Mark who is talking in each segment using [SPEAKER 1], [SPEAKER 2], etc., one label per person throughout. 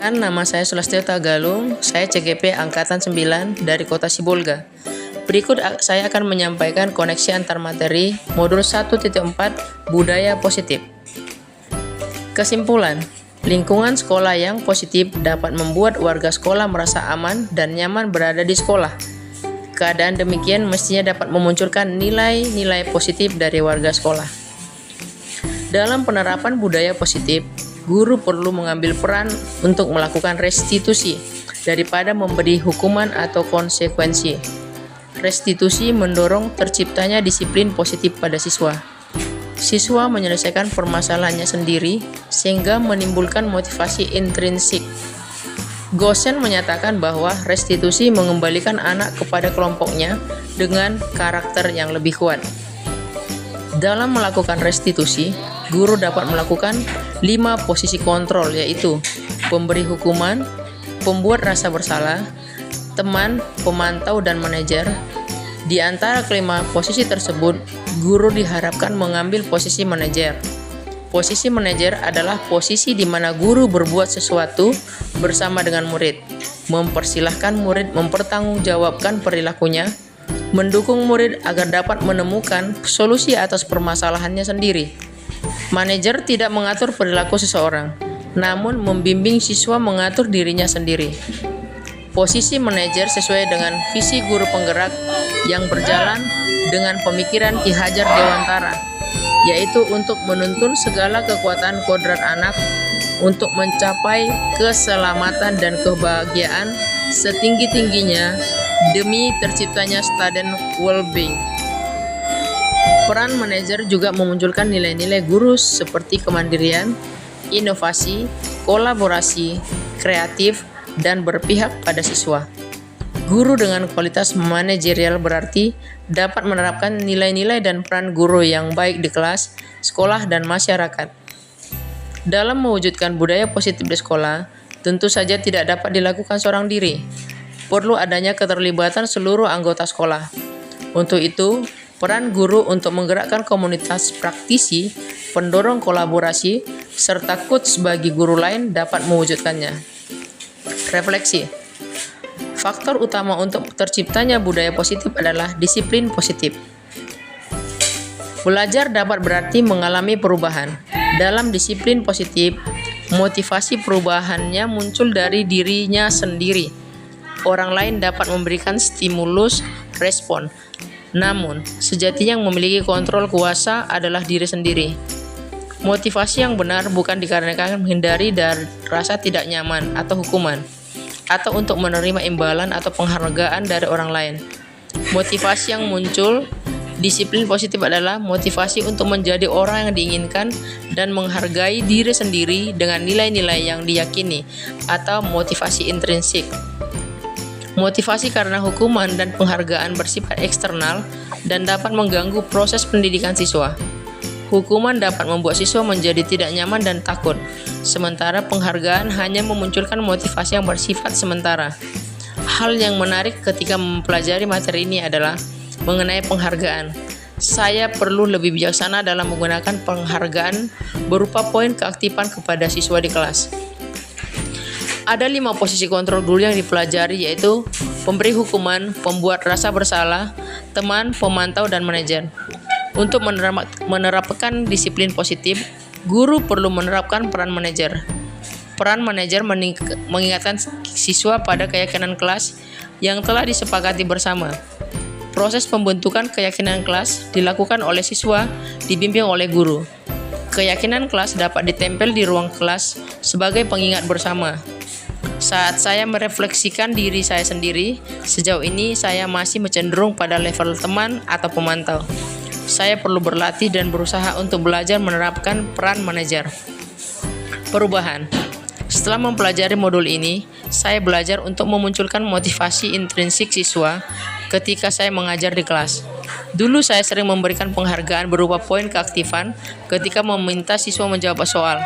[SPEAKER 1] Nama saya Sulastyo Tagalung, saya CGP Angkatan 9 dari Kota Sibolga. Berikut saya akan menyampaikan koneksi antar materi modul 1.4 Budaya Positif. Kesimpulan, lingkungan sekolah yang positif dapat membuat warga sekolah merasa aman dan nyaman berada di sekolah. Keadaan demikian mestinya dapat memunculkan nilai-nilai positif dari warga sekolah. Dalam penerapan budaya positif, guru perlu mengambil peran untuk melakukan restitusi daripada memberi hukuman atau konsekuensi. Restitusi mendorong terciptanya disiplin positif pada siswa. Siswa menyelesaikan permasalahannya sendiri sehingga menimbulkan motivasi intrinsik. Gosen menyatakan bahwa restitusi mengembalikan anak kepada kelompoknya dengan karakter yang lebih kuat. Dalam melakukan restitusi, guru dapat melakukan 5 posisi kontrol, yaitu pemberi hukuman, pembuat rasa bersalah, teman, pemantau, dan manajer. Di antara kelima posisi tersebut, guru diharapkan mengambil posisi manajer. Posisi manajer adalah posisi di mana guru berbuat sesuatu bersama dengan murid, mempersilahkan murid mempertanggungjawabkan perilakunya, mendukung murid agar dapat menemukan solusi atas permasalahannya sendiri. Manajer tidak mengatur perilaku seseorang, namun membimbing siswa mengatur dirinya sendiri. Posisi manajer sesuai dengan visi guru penggerak yang berjalan dengan pemikiran Ki Hajar Dewantara, yaitu untuk menuntun segala kekuatan kodrat anak untuk mencapai keselamatan dan kebahagiaan setinggi-tingginya demi terciptanya student well-being. Peran manajer juga memunculkan nilai-nilai guru seperti kemandirian, inovasi, kolaborasi, kreatif, dan berpihak pada siswa. Guru dengan kualitas manajerial berarti dapat menerapkan nilai-nilai dan peran guru yang baik di kelas, sekolah, dan masyarakat. Dalam mewujudkan budaya positif di sekolah, tentu saja tidak dapat dilakukan seorang diri. Perlu adanya keterlibatan seluruh anggota sekolah. Untuk itu, peran guru untuk menggerakkan komunitas praktisi, pendorong kolaborasi, serta coach bagi guru lain dapat mewujudkannya. Refleksi. Faktor utama untuk terciptanya budaya positif adalah disiplin positif. Belajar dapat berarti mengalami perubahan. Dalam disiplin positif, motivasi perubahannya muncul dari dirinya sendiri. Orang lain dapat memberikan stimulus respon. Namun, sejatinya yang memiliki kontrol kuasa adalah diri sendiri. Motivasi yang benar bukan dikarenakan menghindari dari rasa tidak nyaman atau hukuman, atau untuk menerima imbalan atau penghargaan dari orang lain. Motivasi yang muncul, disiplin positif adalah motivasi untuk menjadi orang yang diinginkan dan menghargai diri sendiri dengan nilai-nilai yang diyakini, atau motivasi intrinsik. Motivasi karena hukuman dan penghargaan bersifat eksternal dan dapat mengganggu proses pendidikan siswa. Hukuman dapat membuat siswa menjadi tidak nyaman dan takut, sementara penghargaan hanya memunculkan motivasi yang bersifat sementara. Hal yang menarik ketika mempelajari materi ini adalah mengenai penghargaan. Saya perlu lebih bijaksana dalam menggunakan penghargaan berupa poin keaktifan kepada siswa di kelas. Ada 5 posisi kontrol guru yang dipelajari, yaitu pemberi hukuman, pembuat rasa bersalah, teman, pemantau, dan manajer. Untuk menerapkan disiplin positif, guru perlu menerapkan peran manajer. Peran manajer mengingatkan siswa pada keyakinan kelas yang telah disepakati bersama. Proses pembentukan keyakinan kelas dilakukan oleh siswa dibimbing oleh guru. Keyakinan kelas dapat ditempel di ruang kelas sebagai pengingat bersama. Saat saya merefleksikan diri saya sendiri, sejauh ini saya masih cenderung pada level teman atau pemantau. Saya perlu berlatih dan berusaha untuk belajar menerapkan peran manajer. Perubahan. Setelah mempelajari modul ini, saya belajar untuk memunculkan motivasi intrinsik siswa ketika saya mengajar di kelas. Dulu saya sering memberikan penghargaan berupa poin keaktifan ketika meminta siswa menjawab soal.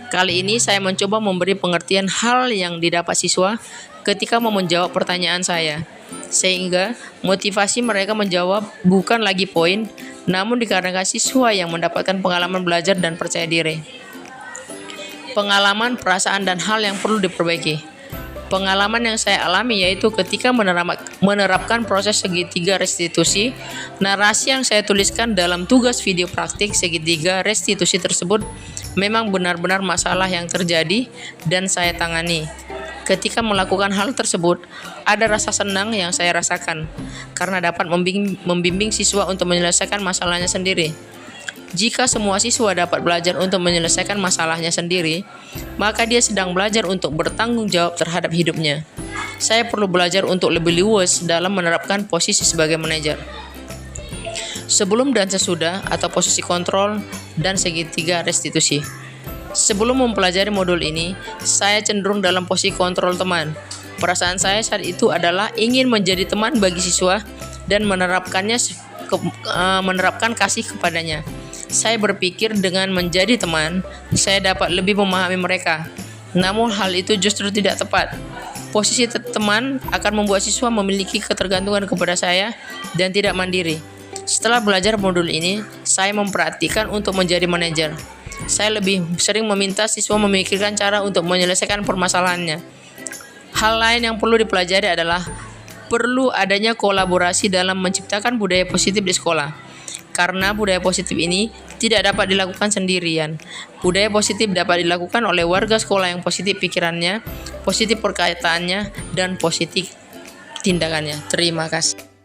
[SPEAKER 1] Kali ini saya mencoba memberi pengertian hal yang didapat siswa ketika mau menjawab pertanyaan saya, sehingga motivasi mereka menjawab bukan lagi poin, namun dikarenakan siswa yang mendapatkan pengalaman belajar dan percaya diri. Pengalaman, perasaan, dan hal yang perlu diperbaiki. Pengalaman yang saya alami yaitu ketika menerapkan proses segitiga restitusi. Narasi yang saya tuliskan dalam tugas video praktik segitiga restitusi tersebut memang benar-benar masalah yang terjadi dan saya tangani. Ketika melakukan hal tersebut, ada rasa senang yang saya rasakan karena dapat membimbing siswa untuk menyelesaikan masalahnya sendiri. Jika semua siswa dapat belajar untuk menyelesaikan masalahnya sendiri, maka dia sedang belajar untuk bertanggung jawab terhadap hidupnya. Saya perlu belajar untuk lebih luas dalam menerapkan posisi sebagai manajer. Sebelum dan sesudah atau posisi kontrol dan segitiga restitusi. Sebelum mempelajari modul ini, saya cenderung dalam posisi kontrol teman. Perasaan saya saat itu adalah ingin menjadi teman bagi siswa dan menerapkan kasih kepadanya. Saya berpikir dengan menjadi teman, saya dapat lebih memahami mereka. Namun hal itu justru tidak tepat. Posisi teman akan membuat siswa memiliki ketergantungan kepada saya dan tidak mandiri. Setelah belajar modul ini, saya memperhatikan untuk menjadi manajer. Saya lebih sering meminta siswa memikirkan cara untuk menyelesaikan permasalahannya. Hal lain yang perlu dipelajari adalah perlu adanya kolaborasi dalam menciptakan budaya positif di sekolah. Karena budaya positif ini tidak dapat dilakukan sendirian. Budaya positif dapat dilakukan oleh warga sekolah yang positif pikirannya, positif perkataannya, dan positif tindakannya. Terima kasih.